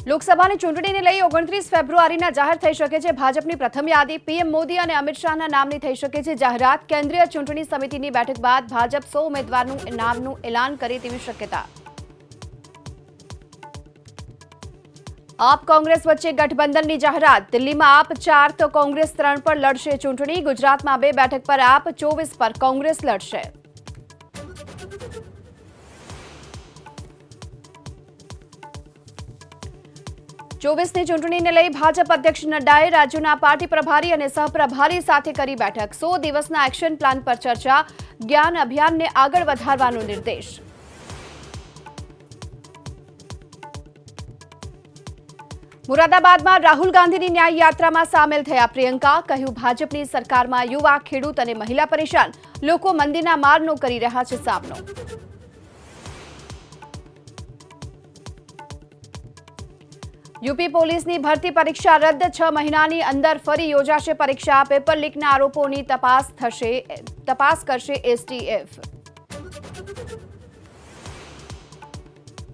લોકસભાની ચૂંટણીને લઈ 29 ફેબ્રુઆરીના જાહેર થઈ શકે છે ભાજપની પ્રથમ યાદી। પીએમ મોદી અને અમિત શાહના નામની થઈ શકે છે જાહેરાત। કેન્દ્રીય ચૂંટણી સમિતિની બેઠક બાદ ભાજપ 100 ઉમેદવારનું નામનું એલાન કરે તેવી શક્યતા। આપ કોંગ્રેસ વચ્ચે ગઠબંધનની જાહેરાત। દિલ્હીમાં આપ 4 તો કોંગ્રેસ 3 પર લડશે ચૂંટણી। ગુજરાતમાં 2 બેઠક પર આપ, 24 પર કોંગ્રેસ લડશે। ચોવીસની ચૂંટણીને લઈ ભાજપ અધ્યક્ષ નડ્ડાએ રાજ્યોના પાર્ટી પ્રભારી અને સહપ્રભારી સાથે કરી બેઠક। 100 દિવસના એક્શન પ્લાન પર ચર્ચા। જ્ઞાન અભિયાનને આગળ વધારવાનો નિર્દેશ। મુરાદાબાદમાં રાહુલ ગાંધીની ન્યાય યાત્રામાં સામેલ થયા પ્રિયંકા। કહ્યું, ભાજપની સરકારમાં યુવા, ખેડૂત અને મહિલા પરેશાન। લોકો મંદીના મારનો કરી રહ્યા છે સામનો। यूपी પોલીસની ભરતી પરીક્ષા રદ। 6 મહિનાની અંદર ફરી યોજાશે પરીક્ષા। પેપર લીકના આરોપોની તપાસ કરશે એસટીએફ।